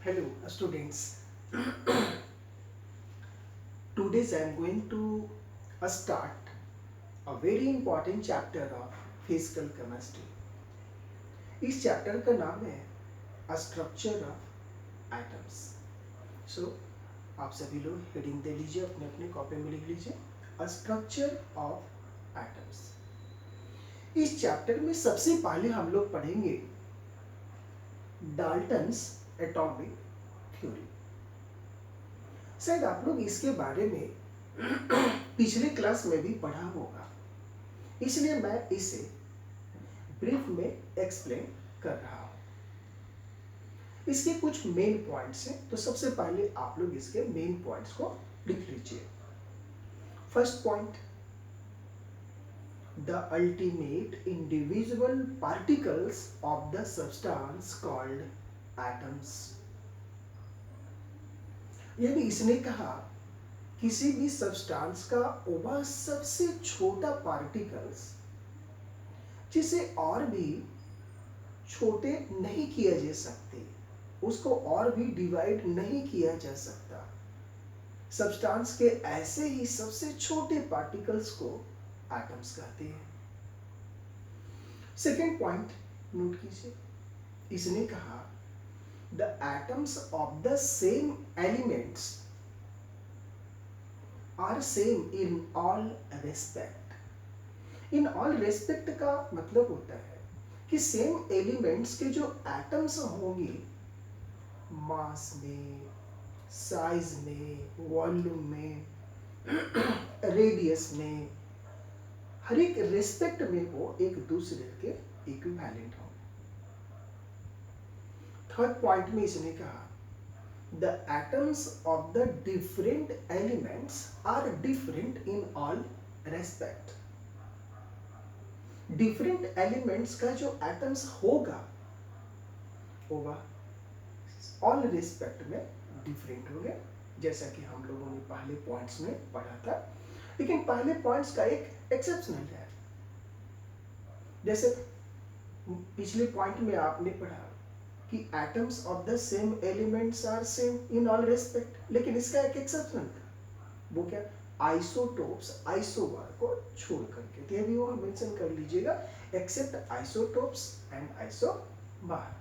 Hello, students. Today I am going to start a very important chapter of physical chemistry. इस chapter का नाम है structure of atoms. सो आप सभी लोग हेडिंग दे लीजिए, अपने अपने कॉपी में लिख लीजिए स्ट्रक्चर ऑफ एटम्स. इस चैप्टर में सबसे पहले हम लोग पढ़ेंगे डाल्टन्स एटॉमिक थ्योरी. शायद आप लोग इसके बारे में पिछले क्लास में भी पढ़ा होगा, इसलिए मैं इसे ब्रीफ में एक्सप्लेन कर रहा हूं. इसके कुछ मेन पॉइंट्स हैं, तो सबसे पहले आप लोग इसके मेन पॉइंट्स को लिख लीजिए. First point, the ultimate individual particles of the substance called atoms. यानी इसने कहा किसी भी सब्सटेंस का वह सबसे छोटा पार्टिकल्स जिसे और भी छोटे नहीं किया जा सकते, उसको और भी डिवाइड नहीं किया जा सकता, सब्सटेंस के ऐसे ही सबसे छोटे पार्टिकल्स को एटम्स कहते हैं. सेकेंड पॉइंट नोट कीजिए, इसने कहा the atoms of the same elements are same in all respect. In all respect का मतलब होता है कि सेम एलिमेंट्स के जो एटम्स होंगे, मास में, साइज में, वॉल्यूम में, रेडियस में, हर एक रेस्पेक्ट में वो एक दूसरे के इक्विवेलेंट होंगे. थर्ड पॉइंट में इसने कहा the atoms of the different elements are different in all respect. different elements का जो atoms होगा all respect में different होंगे, जैसा कि हम लोगों ने पहले पॉइंट्स में पढ़ा था. लेकिन पहले पॉइंट्स का एक एक्सेप्शनल है. जैसे पिछले पॉइंट में आपने पढ़ा कि atoms of the same elements are same in all respect, लेकिन इसका एक एक्सेप्शन था. वो क्या? आइसोटोप्स, आइसोबार को छोड़ करके. तो ये भी वो मेंशन कर लीजिएगा, except isotopes and isobar.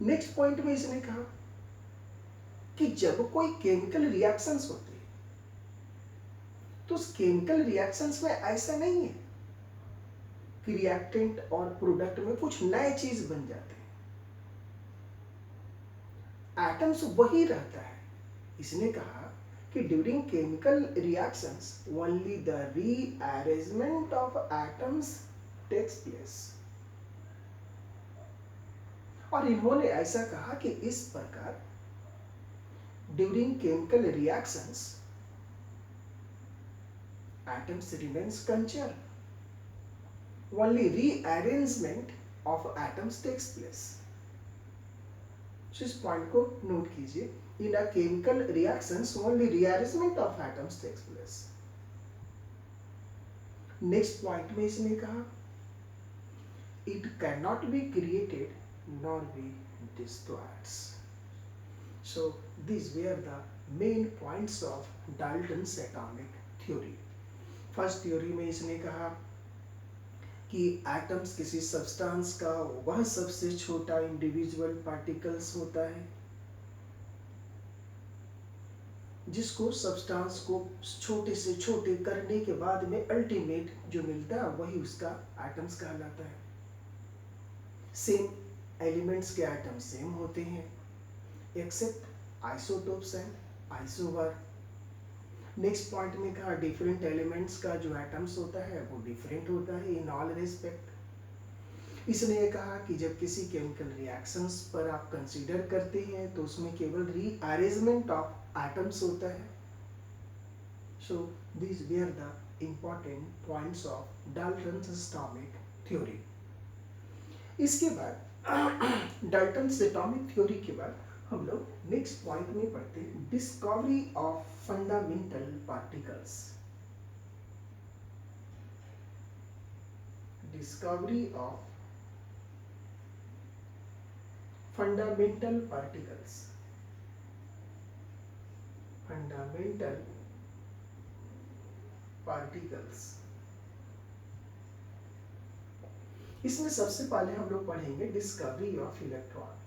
Next point में इसने कहा कि जब कोई केमिकल रिएक्शंस होती है तो उस केमिकल रिएक्शंस में ऐसा नहीं है कि रिएक्टेंट और प्रोडक्ट में कुछ नए चीज बन जाते हैं, एटम्स वही रहता है. इसने कहा कि during chemical reactions only the rearrangement of atoms takes place. और इन्होंने ऐसा कहा कि इस प्रकार during chemical reactions atoms remains conserve, only rearrangement of atoms takes place. So इस पॉइंट को नोट कीजिए, in a chemical reactions only rearrangement of atoms takes place. Next point में इसने कहा it cannot be created nor be destroyed. So these were the main points of Dalton's atomic theory. First theory में इसने कहा कि atoms किसी substance का वह सबसे छोटा इंडिविजुअल पार्टिकल्स होता है जिसको सब्सटेंस को छोटे से छोटे करने के बाद में अल्टीमेट जो मिलता है वही उसका एटम्स कहलाता है. सेम एलिमेंट्स के एटम्स सेम होते हैं except isotopes and isobar. Next point में कहा डिफरेंट एलिमेंट्स का जो एटम्स होता है वो डिफरेंट होता है इन ऑल रेस्पेक्ट. इसने ये कहा कि जब किसी केमिकल रिएक्शंस पर आप कंसीडर करते हैं तो उसमें केवल रीअरेंजमेंट ऑफ एटम्स होता है. So this were the important points of Dalton's atomic theory. इसके बाद डाल्टन्स एटॉमिक थ्योरी के बाद हम लोग नेक्स्ट पॉइंट में पढ़ते हैं discovery of fundamental particles. Discovery of fundamental particles, fundamental particles. इसमें सबसे पहले हम लोग पढ़ेंगे डिस्कवरी ऑफ इलेक्ट्रॉन।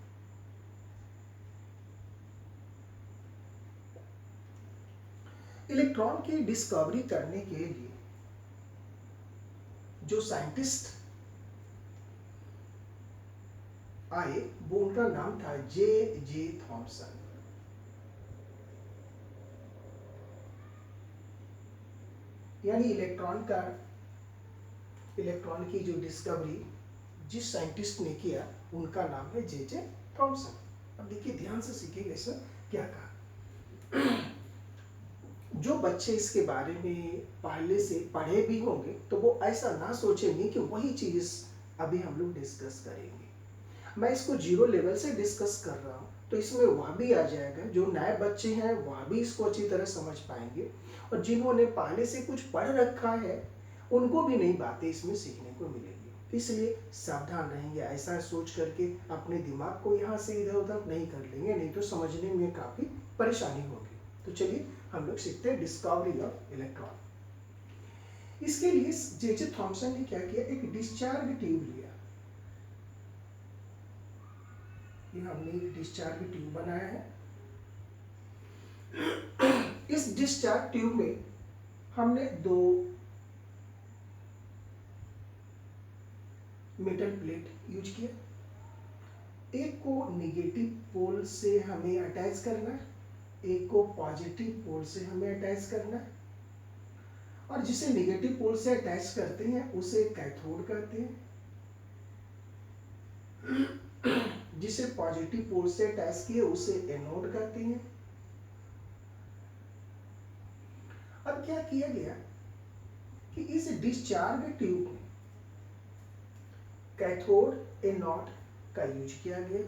इलेक्ट्रॉन की डिस्कवरी करने के लिए जो साइंटिस्ट आए वो उनका नाम था जे थॉमसन। यानी इलेक्ट्रॉन की जो डिस्कवरी जिस साइंटिस्ट ने किया उनका नाम है जे थॉमसन। अब देखिए ध्यान से सीखिएगा इसमें क्या कहा। जो बच्चे इसके बारे में पहले से पढ़े भी होंगे तो वो ऐसा ना सोचेंगे कि वही चीज अभी हम लोग डिस्कस करेंगे। मैं इसको 0 लेवल से डिस्कस कर रहा हूँ तो इसमें वह भी आ जाएगा, जो नए बच्चे हैं वह भी इसको अच्छी तरह समझ पाएंगे, और जिन्होंने पहले से कुछ पढ़ रखा है उनको भी नई बातें इसमें सीखने को मिलेगी। इसलिए सावधान रहेंगे, ऐसा सोच करके अपने दिमाग को यहाँ से इधर उधर नहीं कर लेंगे, नहीं तो समझने में काफ़ी परेशानी होगी। तो चलिए हम लोग सीखते हैं डिस्कवरी ऑफ इलेक्ट्रॉन। इसके लिए जे थॉमसन ने क्या किया, एक डिस्चार्ज ट्यूब लिया। ये हमने एक डिस्चार्ज ट्यूब बनाया है। इस डिस्चार्ज ट्यूब में हमने 2 मेटल प्लेट यूज किया। एक को नेगेटिव पोल से हमें अटैच करना है, एक को पॉजिटिव पोल से हमें अटैच करना है, और जिसे नेगेटिव पोल से अटैच करते हैं उसे कैथोड कहते हैं, जिसे पॉजिटिव पोल से अटैच किए उसे एनोड कहते हैं। अब क्या किया गया कि इस डिस्चार्ज ट्यूब में कैथोड एनोड का यूज किया गया।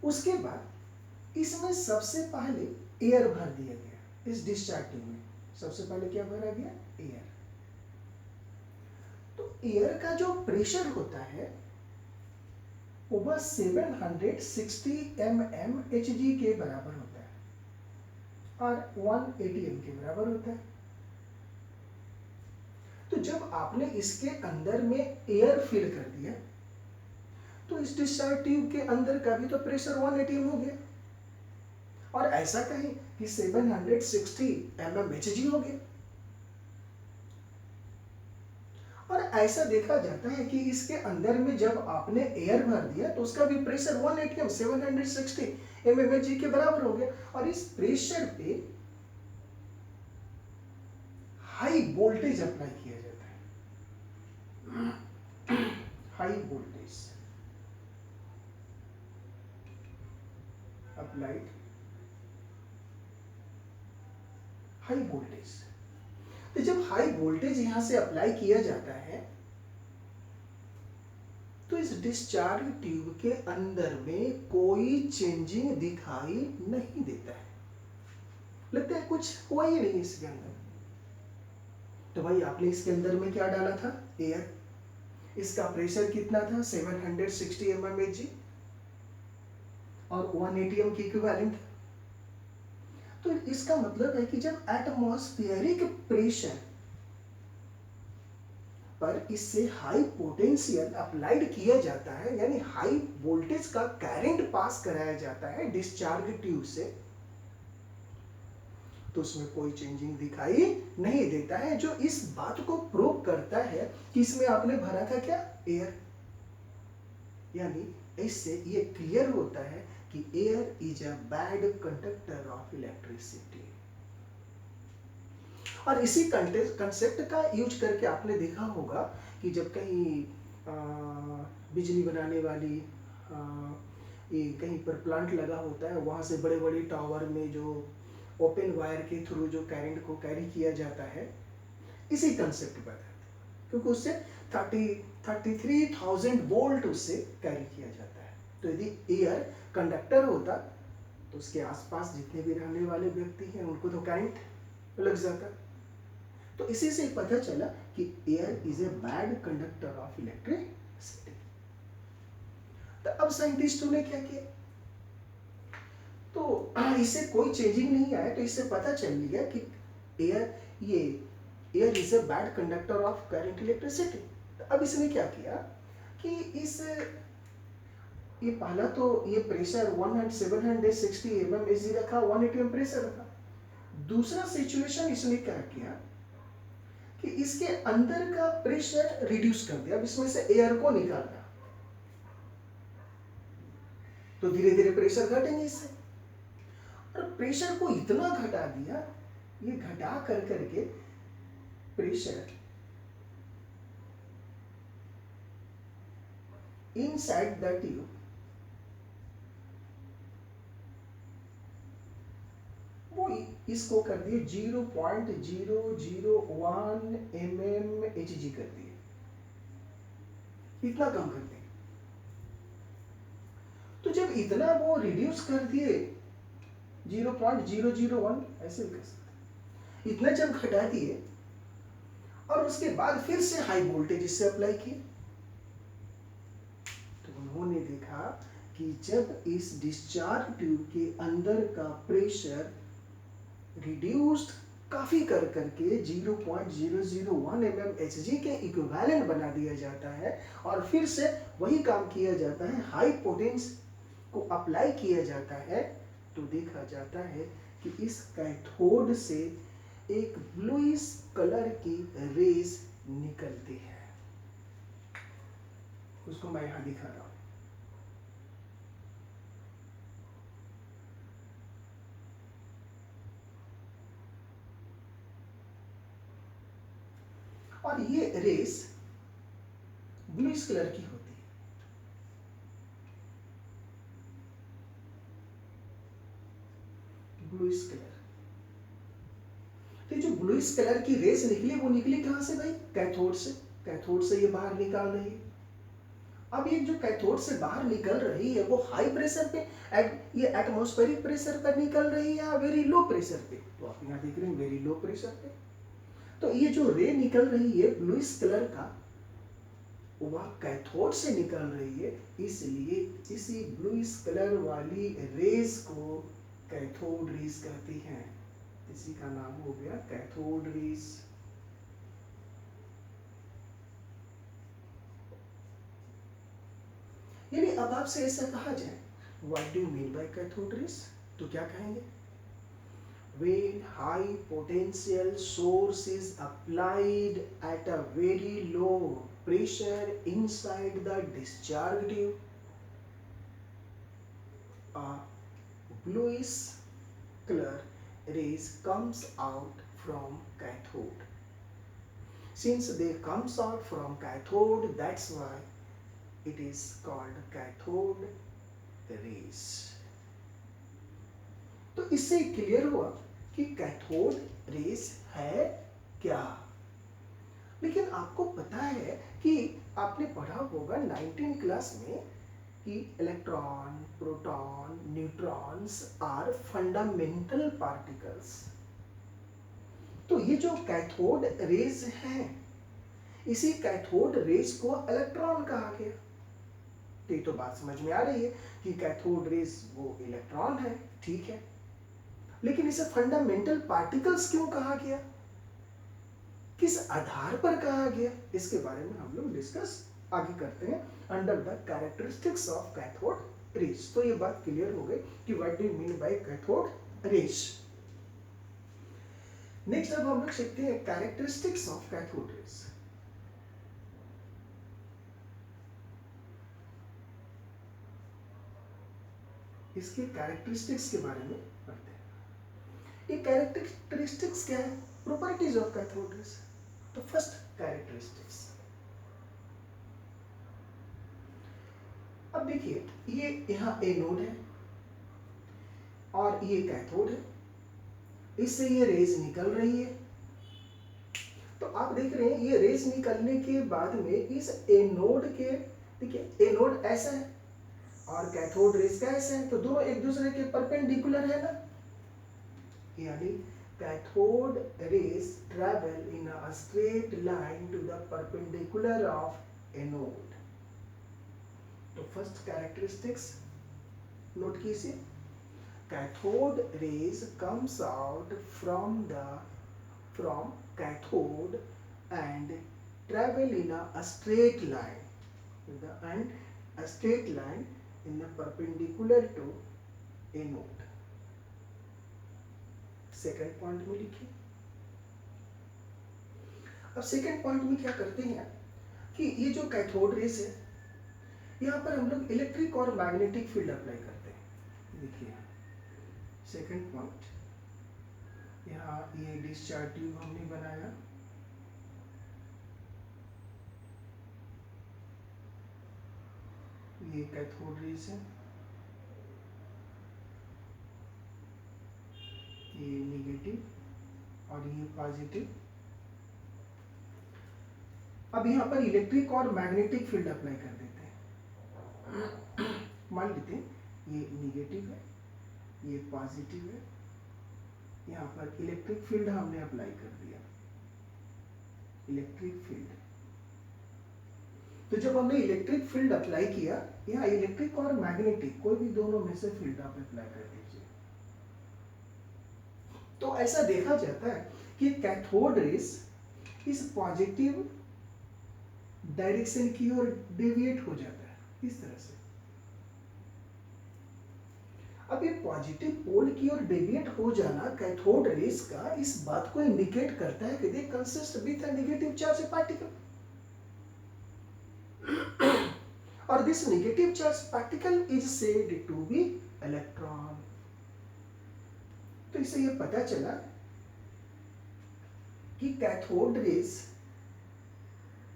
उसके बाद इसमें सबसे पहले एयर भर दिया गया। इस डिस्चार्ज ट्यूब में सबसे पहले क्या भरा गया, एयर। तो एयर का जो प्रेशर होता है वह 760 mmHg के बराबर होता है और 1 atm के बराबर होता है। तो जब आपने इसके अंदर में एयर फिल कर दिया तो इस डिस्चार्ज ट्यूब के अंदर का भी तो प्रेशर 1 atm हो गया, और ऐसा कहें कि 760 mmHg हो गया। और ऐसा देखा जाता है कि इसके अंदर में जब आपने एयर भर दिया तो उसका भी प्रेशर 1 atm 760 mmHg के बराबर हो गया, और इस प्रेशर पे हाई वोल्टेज अप्लाई किया जाता है। High voltage applied, high voltage. तो जब हाई वोल्टेज यहां से अप्लाई किया जाता है तो इस डिस्चार्ज ट्यूब के अंदर में कोई चेंजिंग दिखाई नहीं देता है, लगता है कुछ हुआ ही नहीं इसके अंदर। तो भाई आपने इसके अंदर में क्या डाला था, एयर। इसका प्रेशर कितना था, 760 mmHg और 1 atm की इक्विवेलेंट। तो इसका मतलब है कि जब एटमॉस्फेरिक प्रेशर पर इससे हाई पोटेंशियल अप्लाइड किया जाता है, यानी हाई वोल्टेज का करंट पास कराया जाता है डिस्चार्ज ट्यूब से, तो उसमें कोई चेंजिंग दिखाई नहीं देता है, जो इस बात को प्रूव करता है कि इसमें आपने भरा था क्या, एयर। यानी इससे ये क्लियर होता है कि air is a bad conductor of electricity. और इसी कंसेप्ट का यूज करके आपने देखा होगा कि जब कहीं बिजली बनाने वाली ये कहीं पर प्लांट लगा होता है, वहाँ से बड़े बड़े टावर में जो ओपन वायर के थ्रू जो करंट को कैरी किया जाता है, इसी कंसेप्ट पर है, क्योंकि उससे 33,000 वोल्ट उससे कैरी किया जाता है। तो यदि एयर कंडक्टर होता तो उसके आसपास जितने भी रहने वाले व्यक्ति हैं उनको तो करंट लग जाता। तो इसी से पता चला कि air is a bad conductor of electricity. तो अब साइंटिस्टों ने क्या किया, तो इससे कोई चेंजिंग नहीं आया, तो इससे पता चल लिया कि air is a bad conductor of current electricity. अब इसने क्या किया कि इस ये पहला तो ये प्रेशर 760 mm रखा, 1 atm प्रेशर रखा। दूसरा सिचुएशन इसने क्या किया कि इसके अंदर का प्रेशर रिड्यूस कर दिया, अब इसमें से एयर को निकालना, तो धीरे धीरे प्रेशर घटेंगे इससे, और प्रेशर को इतना घटा दिया, ये घटा कर करके प्रेशर इनसाइड द ट्यूब वो इसको कर दिए 0.001 mmHg कर दिए, इतना कम कर दिए। तो जब इतना वो रिड्यूस कर दिए 0.001 ऐसे भी कर सकते, इतना जब घटा दिए और उसके बाद फिर से हाई वोल्टेज इससे अप्लाई किए, तो उन्होंने देखा कि जब इस डिस्चार्ज ट्यूब के अंदर का प्रेशर रिड्यूस्ड काफी कर करके 0.001 mmHg के इक्विवेलेंट बना दिया जाता है, और फिर से वही काम किया जाता है, हाई पोटेंस को अप्लाई किया जाता है, तो देखा जाता है कि इस कैथोड से एक ब्लूइश कलर की रेज निकलती है। उसको मैं यहां दिखा रहा हूं। और ये रेस ब्लूइश कलर की होती है। ब्लूइश कलर, तो जो ब्लूइश कलर की रेस निकली वो निकली कहां से भाई? कैथोड से। कैथोड से ये बाहर निकाल रही है। अब ये जो कैथोड से बाहर निकल रही है वो हाई प्रेशर पे, ये एटमॉस्फेरिक प्रेशर पर निकल रही है या वेरी लो प्रेशर पे? तो आप यहाँ देख रहे हैं वेरी लो प्रेशर पे। तो ये जो रे निकल रही है ब्लूइश कलर का, वह कैथोड से निकल रही है, इसलिए इसी ब्लूइश कलर वाली रेस को कैथोड रेस कहती हैं। इसी का नाम हो गया कैथोड रेस। यानी अब आपसे ऐसा कहा जाए what do you mean by cathode rays, तो क्या कहेंगे? When high potential source is applied at a very low pressure inside the discharge tube, a bluish color rays comes out from cathode. Since they comes out from cathode, that's why it is called cathode rays. तो इससे clear हुआ कि cathode race है क्या। लेकिन आपको पता है कि आपने पढ़ा होगा 19 क्लास में कि electron, proton, neutrons are fundamental particles. तो ये जो कैथोड रेज है, इसी कैथोड रेज को इलेक्ट्रॉन कहा गया। तो ये तो बात समझ में आ रही है कि कैथोड रेज वो इलेक्ट्रॉन है, ठीक है, लेकिन इसे फंडामेंटल पार्टिकल्स क्यों कहा गया, किस आधार पर कहा गया, इसके बारे में हम लोग डिस्कस आगे करते हैं under the characteristics of cathode raise. तो ये बात क्लियर हो गई कि what do you mean by cathode rays. Next अब हम लोग सीखते हैं कैरेक्टरिस्टिक्स ऑफ कैथोड रेज। इसके कैरेक्टरिस्टिक्स के बारे में पढ़ते हैं। ये कैरेक्टरिस्टिक्स क्या है? Properties of cathode raise. तो फर्स्ट कैरेक्टरिस्टिक्स, अब देखिए ये यहाँ एनोड है और ये कैथोड है, इससे ये रेज निकल रही है। तो आप देख रहे हैं ये रेज निकलने के बाद में इस एनोड के, देखिए एनोड ऐसा है और कैथोड रेज का ऐसा है, तो दोनों एक दूसरे के परपेंडिकुलर है ना, यानी cathode rays travel in a straight line to the perpendicular of anode। तो फर्स्ट कैरेक्टरिस्टिक्स नोट कीजिए, cathode rays comes out from cathode and travel in a straight line a straight line in a perpendicular to anode. Second point में लिखिए। अब second point में क्या करते हैं कि ये जो कैथोड रेस है, यहाँ पर हम लोग इलेक्ट्रिक और मैग्नेटिक फील्ड अप्लाई करते हैं। देखिए सेकेंड पॉइंट, यहाँ ये डिस्चार्ज ट्यूब हमने बनाया, ये कैथोड रेस है, ये नेगेटिव और ये पॉजिटिव। अब यहाँ पर इलेक्ट्रिक और मैग्नेटिक फील्ड अप्लाई कर देते हैं। मान लेते हैं ये नेगेटिव है, ये पॉजिटिव है, यहाँ पर इलेक्ट्रिक फील्ड हमने अप्लाई कर दिया, इलेक्ट्रिक फील्ड। तो जब हमने इलेक्ट्रिक फील्ड अप्लाई किया, यहाँ इलेक्ट्रिक और मैग्नेटिक कोई भी दोनों में से फील्ड आप अप्लाई कर दीजिए, तो ऐसा देखा जाता है कि कैथोड रेस इस पॉजिटिव डायरेक्शन की ओर डेविएट हो जाता है इस तरह से। अब ये पॉजिटिव पोल की ओर डेविएट हो जाना कैथोड रेस का इस बात को इंडिकेट करता है कि they consist with a negative charge particle, और this negative charge particle is said to be electron. तो इससे ये पता चला कि cathode rays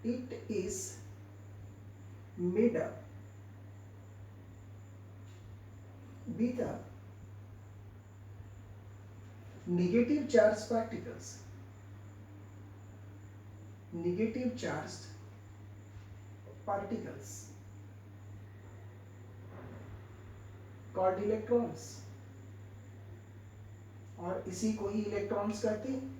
it is made up with a negative charged particles, negative charged particles called electrons, और इसी को ही इलेक्ट्रॉन्स कहते हैं।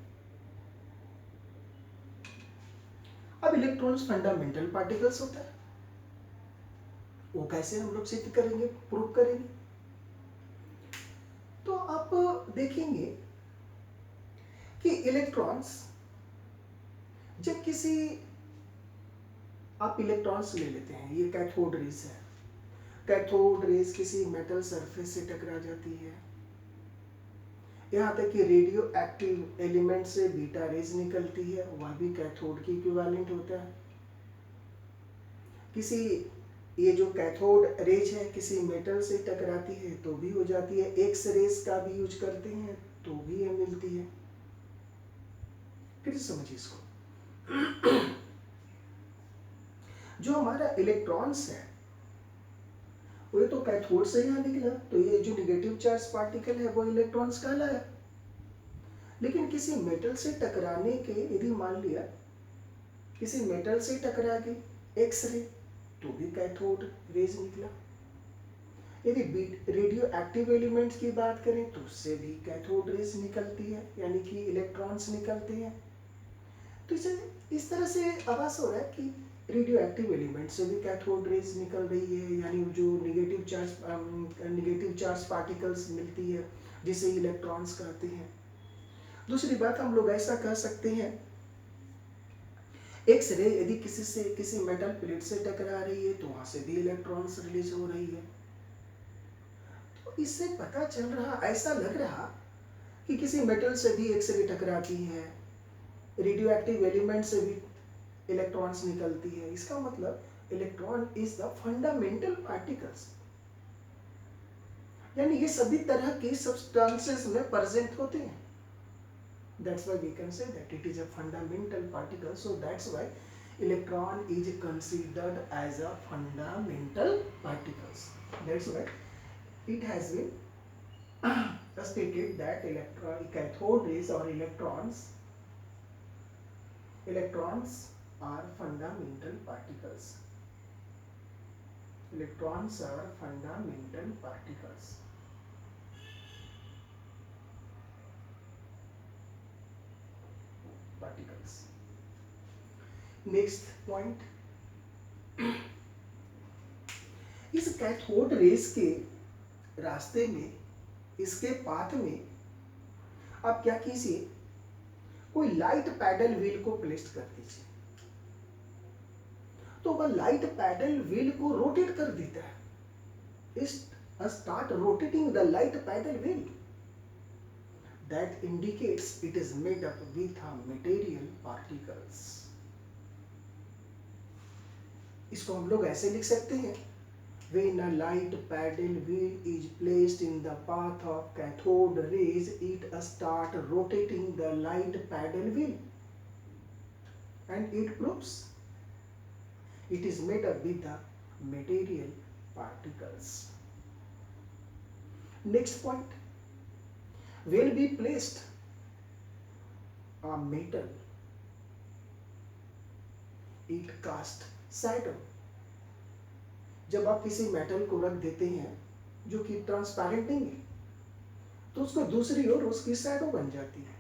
अब इलेक्ट्रॉन्स फंडामेंटल पार्टिकल्स होता है, वो कैसे हम लोग सिद्ध करेंगे, प्रूव करेंगे? तो आप देखेंगे कि इलेक्ट्रॉन्स जब किसी, आप इलेक्ट्रॉन्स ले लेते हैं, ये कैथोड रेस है, कैथोड रेस किसी मेटल सरफेस से टकरा जाती है, यहाँ तक कि रेडियो एक्टिव एलिमेंट से बीटा रेज निकलती है, वह भी कैथोड की इक्विवेलेंट होता है। किसी, ये जो कैथोड रेज है किसी मेटल से टकराती है तो भी हो जाती है, एक्स रेज का भी यूज करते हैं तो भी ये मिलती है। फिर समझिए इसको, जो हमारा इलेक्ट्रॉन्स है वो तो कैथोड से यहाँ निकला, तो ये जो नेगेटिव चार्ज पार्टिकल है वो इलेक्ट्रॉन्स कहलाया। लेकिन किसी मेटल से टकराने के, यदि मान लिया किसी मेटल से टकरा के एक्स रे, तो भी कैथोड रेज निकला। यदि रेडियो एक्टिव एलिमेंट्स की बात करें तो उससे भी कैथोड रेज निकलती है, यानी कि इलेक्ट्रॉन्स निकलते हैं। तो इस तरह से आभास हो रहा है कि रेडियो एक्टिव एलिमेंट से भी कैथोड रेज निकल रही है, यानी जो नेगेटिव चार्ज पार्टिकल्स मिलती है जिसे इलेक्ट्रॉन्स कहते हैं। दूसरी बात हम लोग ऐसा कह सकते हैं, एक्स रे यदि किसी मेटल प्लेट से टकरा रही है तो वहां से भी इलेक्ट्रॉन्स रिलीज हो रही है। तो इससे पता चल रहा, ऐसा लग रहा कि किसी मेटल से भी एक्स रे टकराती है, रेडियो एक्टिव एलिमेंट से भी इलेक्ट्रॉन्स निकलती है। इसका मतलब electron is the fundamental particles, यानी ये सभी तरह के सब्सटेंसेस में प्रेजेंट होते हैं। That's why we can say that it is a fundamental particle. So that's why electron is considered as a fundamental particles. That's why it has been stated that cathode rays or electrons are fundamental particles. Electrons are fundamental particles. Next point, इस cathode rays के रास्ते में, इसके path में आप क्या कीजिए, कोई लाइट पैडल व्हील को प्लेस कर दीजिए, तो वह लाइट पैडल व्हील को रोटेट कर देता है। इस start rotating the light paddle wheel, that indicates it is made up with a material particles। इसको हम लोग ऐसे लिख सकते हैं, when a light paddle wheel is placed in the path of cathode rays, it start rotating the light paddle wheel and it proves it is made up with the material particles। Next point, when we placed a metal, it cast shadow। जब आप किसी metal को रख देते हैं जो कि transparent नहीं है, तो उसको दूसरी ओर उसकी शैडो बन जाती है।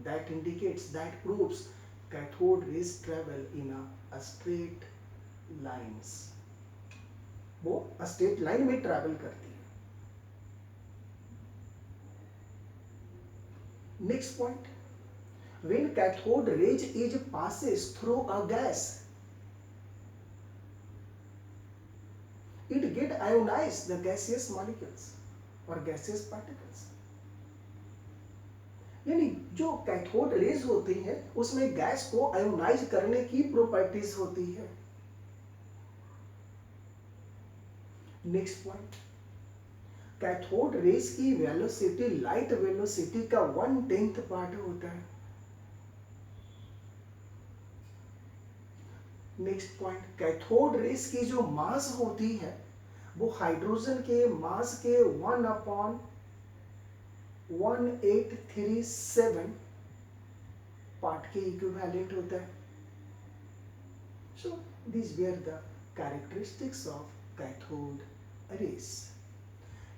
That indicates, that proves cathode rays travel in a straight lines. वो स्ट्रेट लाइन में ट्रेवल करती है। Next point, when cathode rays is passes through a gas, it get ionized the gaseous molecules or gaseous particles। यानी जो cathode rays होती हैं उसमें gas को आयोनाइज करने की प्रॉपर्टीज होती है। नेक्स्ट पॉइंट, कैथोड रेज की वेलोसिटी लाइट वेलोसिटी का 1/10 पार्ट होता है। नेक्स्ट पॉइंट, कैथोड रेज की जो मास होती है वो हाइड्रोजन के मास के 1/1837 पार्ट के इक्विवेलेंट होता है। So this were the characteristics of cathode rays.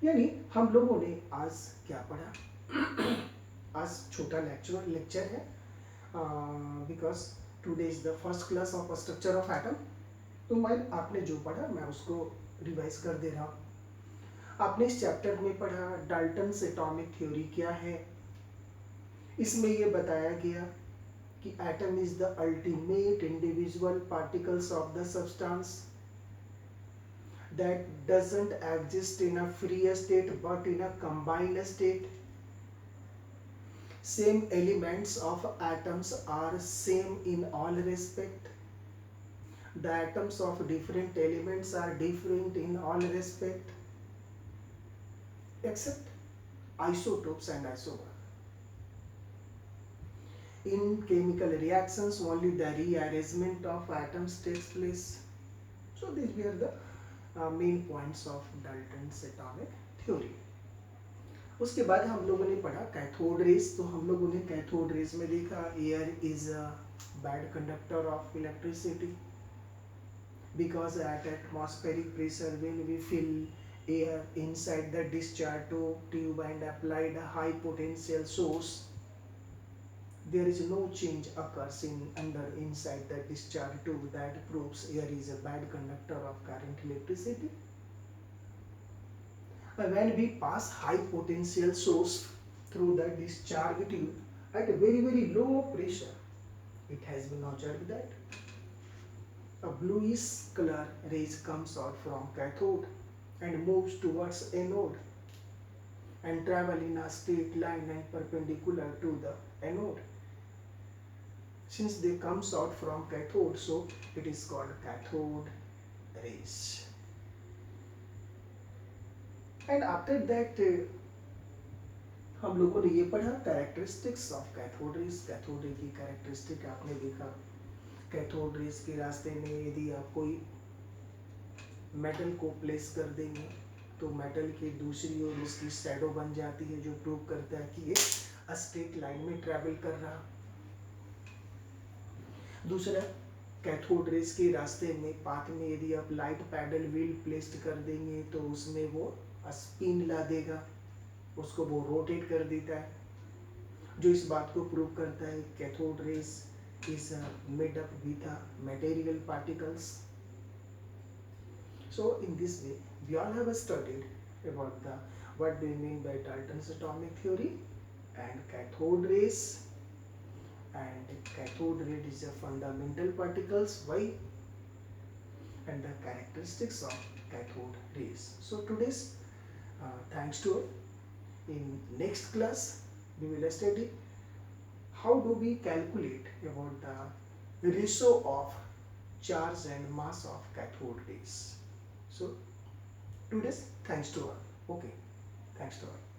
यानी हम लोगों ने आज क्या पढ़ा, आज छोटा लेक्चर है because today is the first class of structure of atom. तो मैं आपने जो पढ़ा मैं उसको रिवाइज कर दे रहा हूँ। आपने इस चैप्टर में पढ़ा डाल्टन्स एटॉमिक थ्योरी क्या है। इसमें ये बताया गया कि atom is the ultimate individual particles of the substance that doesn't exist in a free state but in a combined state। Same elements of atoms are same in all respect। The atoms of different elements are different in all respect except isotopes and isomer। In chemical reactions only the rearrangement of atoms takes place। So these were the main points of Dalton's atomic theory. उसके बाद हम लोगों ने पढ़ा cathode rays. तो हम लोगों ने कैथोड रेज में देखा air is a bad conductor of electricity because at atmospheric pressure when we fill air inside the discharge tube and applied a high potential source, there is no change occurs inside the discharge tube। That proves air is a bad conductor of current electricity। When we pass high potential source through the discharge tube at a very low pressure, it has been observed that a bluish color rays comes out from cathode and moves towards anode and travel in a straight line and perpendicular to the anode। Since they comes out from cathode, so it is called cathode rays। And after that हम लोगों ने ये पढ़ा characteristics of cathode raise. Cathode ray की characteristic आपने देखा। Cathode rays के रास्ते में यदि आप कोई मेटल को प्लेस कर देंगे तो मेटल की दूसरी ओर उसकी शैडो बन जाती है, जो प्रूव करता है कि ये स्ट्रेट लाइन में ट्रैवल कर रहा। दूसरा, कैथोड रेज के रास्ते में पाथ में यदि आप लाइट पैडल व्हील प्लेस्ड कर देंगे तो उसमें वो स्पिन ला देगा, उसको वो रोटेट कर देता है, जो इस बात को प्रूव करता है cathode rays is made up with material particles. So in this way We all have studied about the what do you mean by Dalton's atomic theory and cathode rays, and cathode ray is a fundamental particles why and the characteristics of cathode rays. So today's thanks to all. In next class we will study how do we calculate about the ratio of charge and mass of cathode rays. So today's thanks to all. Okay, thanks to all.